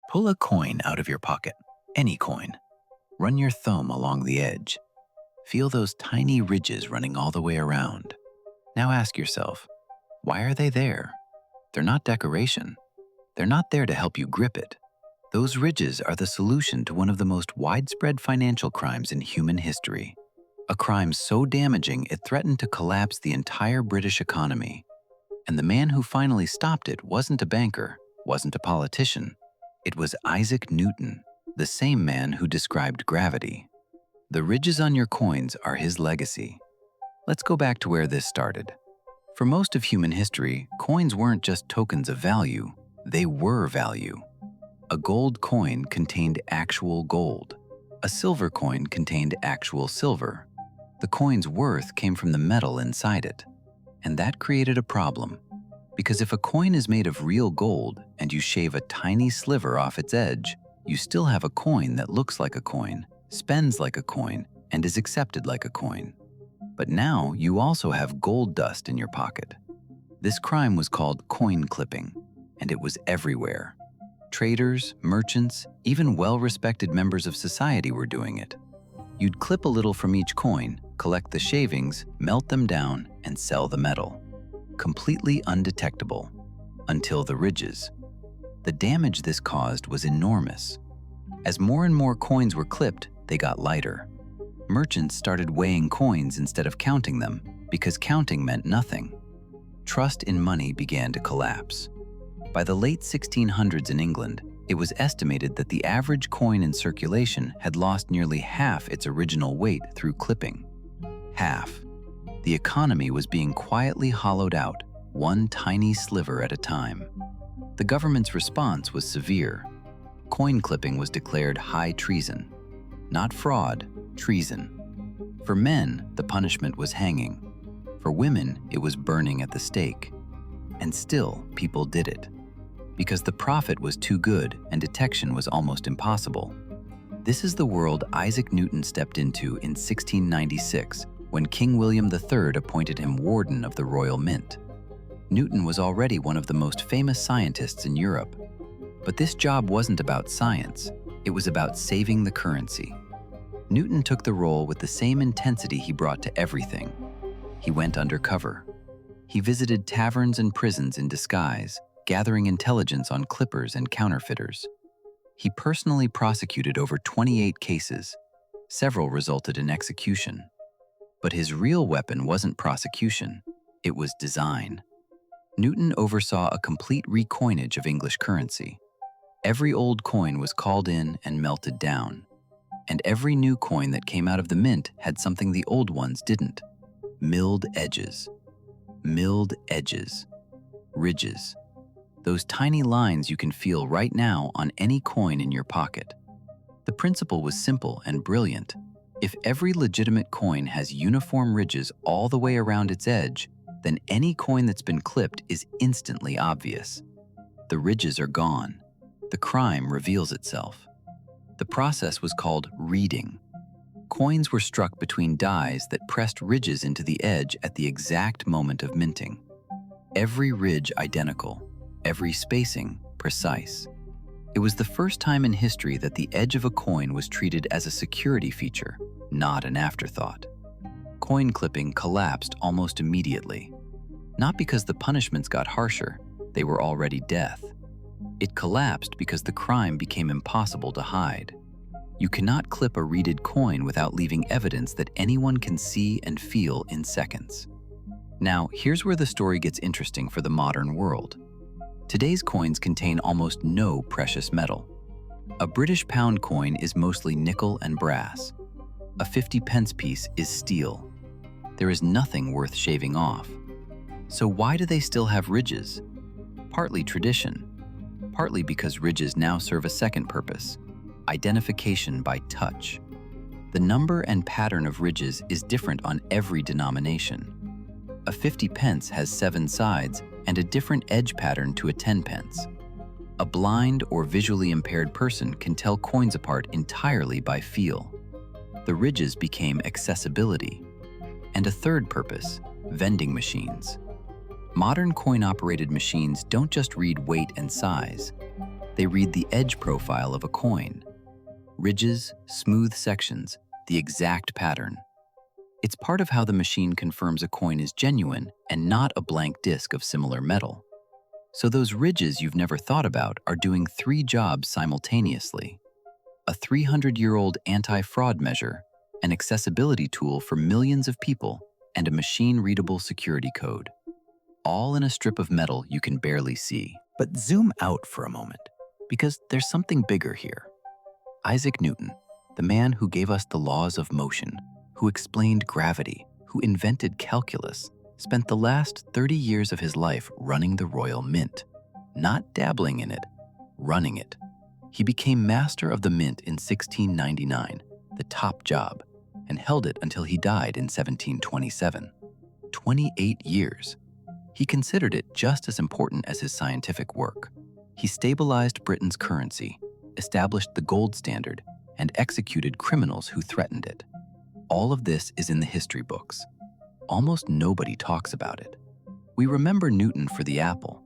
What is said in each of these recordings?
Pull a coin out of your pocket, any coin. Run your thumb along the edge. Feel those tiny ridges running all the way around. Now ask yourself, why are they there? They're not decoration. They're not there to help you grip it. Those ridges are the solution to one of the most widespread financial crimes in human history. A crime so damaging it threatened to collapse the entire British economy. And the man who finally stopped it wasn't a banker, wasn't a politician. It was Isaac Newton, the same man who described gravity. The ridges on your coins are his legacy. Let's go back to where this started. For most of human history, coins weren't just tokens of value, they were value. A gold coin contained actual gold. A silver coin contained actual silver. The coin's worth came from the metal inside it. And that created a problem. Because if a coin is made of real gold and you shave a tiny sliver off its edge, you still have a coin that looks like a coin, spends like a coin, and is accepted like a coin. But now you also have gold dust in your pocket. This crime was called coin clipping, and it was everywhere. Traders, merchants, even well-respected members of society were doing it. You'd clip a little from each coin, collect the shavings, melt them down, and sell the metal. Completely undetectable, until the ridges. The damage this caused was enormous. As more and more coins were clipped, they got lighter. Merchants started weighing coins instead of counting them, because counting meant nothing. Trust in money began to collapse. By the late 1600s in England, it was estimated that the average coin in circulation had lost nearly half its original weight through clipping. Half. The economy was being quietly hollowed out, one tiny sliver at a time. The government's response was severe. Coin clipping was declared high treason. Not fraud, treason. For men, the punishment was hanging. For women, it was burning at the stake. And still, people did it. Because the profit was too good and detection was almost impossible. This is the world Isaac Newton stepped into in 1696, when King William III appointed him Warden of the Royal Mint. Newton was already one of the most famous scientists in Europe. But this job wasn't about science, it was about saving the currency. Newton took the role with the same intensity he brought to everything. He went undercover. He visited taverns and prisons in disguise, gathering intelligence on clippers and counterfeiters. He personally prosecuted over 28 cases. Several resulted in execution. But his real weapon wasn't prosecution, it was design. Newton oversaw a complete recoinage of English currency. Every old coin was called in and melted down. And every new coin that came out of the mint had something the old ones didn't. Milled edges. Milled edges. Ridges. Those tiny lines you can feel right now on any coin in your pocket. The principle was simple and brilliant. If every legitimate coin has uniform ridges all the way around its edge, then any coin that's been clipped is instantly obvious. The ridges are gone. The crime reveals itself. The process was called reading. Coins were struck between dies that pressed ridges into the edge at the exact moment of minting. Every ridge identical, every spacing precise. It was the first time in history that the edge of a coin was treated as a security feature, not an afterthought. Coin clipping collapsed almost immediately. Not because the punishments got harsher, they were already death. It collapsed because the crime became impossible to hide. You cannot clip a reeded coin without leaving evidence that anyone can see and feel in seconds. Now, here's where the story gets interesting for the modern world. Today's coins contain almost no precious metal. A British pound coin is mostly nickel and brass. A 50-pence piece is steel. There is nothing worth shaving off. So why do they still have ridges? Partly tradition. Partly because ridges now serve a second purpose: identification by touch. The number and pattern of ridges is different on every denomination. A 50-pence has 7 sides and a different edge pattern to a 10-pence. A blind or visually impaired person can tell coins apart entirely by feel. The ridges became accessibility. And a third purpose: vending machines. Modern coin-operated machines don't just read weight and size. They read the edge profile of a coin. Ridges, smooth sections, the exact pattern. It's part of how the machine confirms a coin is genuine and not a blank disc of similar metal. So those ridges you've never thought about are doing 3 jobs simultaneously: a 300-year-old anti-fraud measure, an accessibility tool for millions of people, and a machine-readable security code. All in a strip of metal you can barely see. But zoom out for a moment, because there's something bigger here. Isaac Newton, the man who gave us the laws of motion, who explained gravity, who invented calculus, spent the last 30 years of his life running the Royal Mint. Not dabbling in it, running it. He became master of the mint in 1699, the top job, and held it until he died in 1727. 28 years. He considered it just as important as his scientific work. He stabilized Britain's currency, established the gold standard, and executed criminals who threatened it. All of this is in the history books. Almost nobody talks about it. We remember Newton for the apple.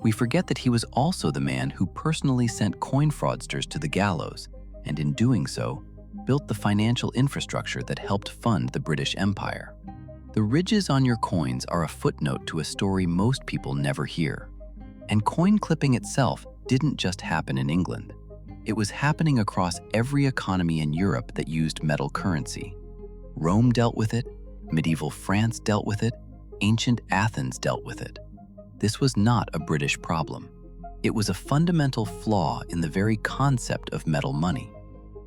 We forget that he was also the man who personally sent coin fraudsters to the gallows, and in doing so, built the financial infrastructure that helped fund the British Empire. The ridges on your coins are a footnote to a story most people never hear. And coin clipping itself didn't just happen in England. It was happening across every economy in Europe that used metal currency. Rome dealt with it, medieval France dealt with it, ancient Athens dealt with it. This was not a British problem. It was a fundamental flaw in the very concept of metal money.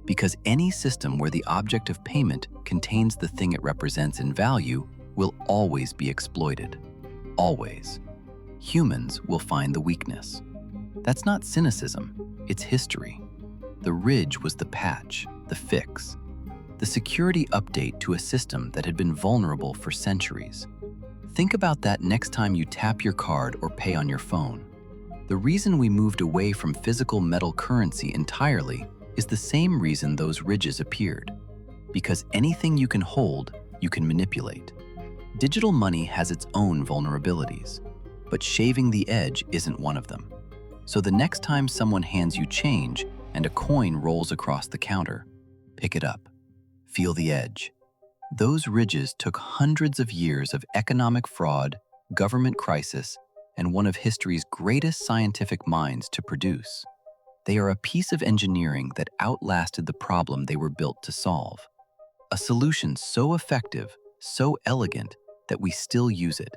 Because any system where the object of payment contains the thing it represents in value will always be exploited. Always. Humans will find the weakness. That's not cynicism, it's history. The ridge was the patch, the fix, the security update to a system that had been vulnerable for centuries. Think about that next time you tap your card or pay on your phone. The reason we moved away from physical metal currency entirely is the same reason those ridges appeared. Because anything you can hold, you can manipulate. Digital money has its own vulnerabilities, but shaving the edge isn't one of them. So the next time someone hands you change and a coin rolls across the counter, pick it up. Feel the edge. Those ridges took hundreds of years of economic fraud, government crisis, and one of history's greatest scientific minds to produce. They are a piece of engineering that outlasted the problem they were built to solve. A solution so effective, so elegant, that we still use it,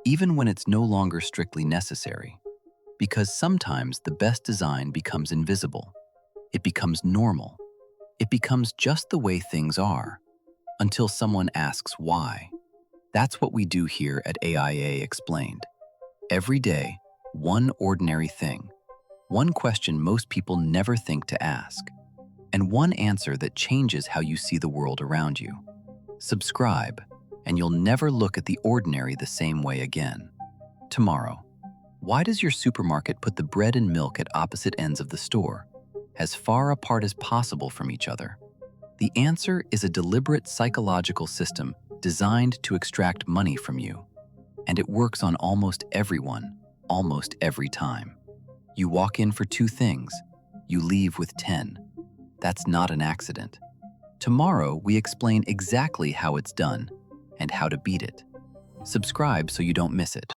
even when it's no longer strictly necessary. Because sometimes the best design becomes invisible. It becomes normal. It becomes just the way things are, until someone asks why. That's what we do here at AIA Explained. Every day, one ordinary thing, one question most people never think to ask, and one answer that changes how you see the world around you. Subscribe, and you'll never look at the ordinary the same way again. Tomorrow, why does your supermarket put the bread and milk at opposite ends of the store, as far apart as possible from each other? The answer is a deliberate psychological system designed to extract money from you. And it works on almost everyone, almost every time. You walk in for 2 things, you leave with 10. That's not an accident. Tomorrow, we explain exactly how it's done and how to beat it. Subscribe so you don't miss it.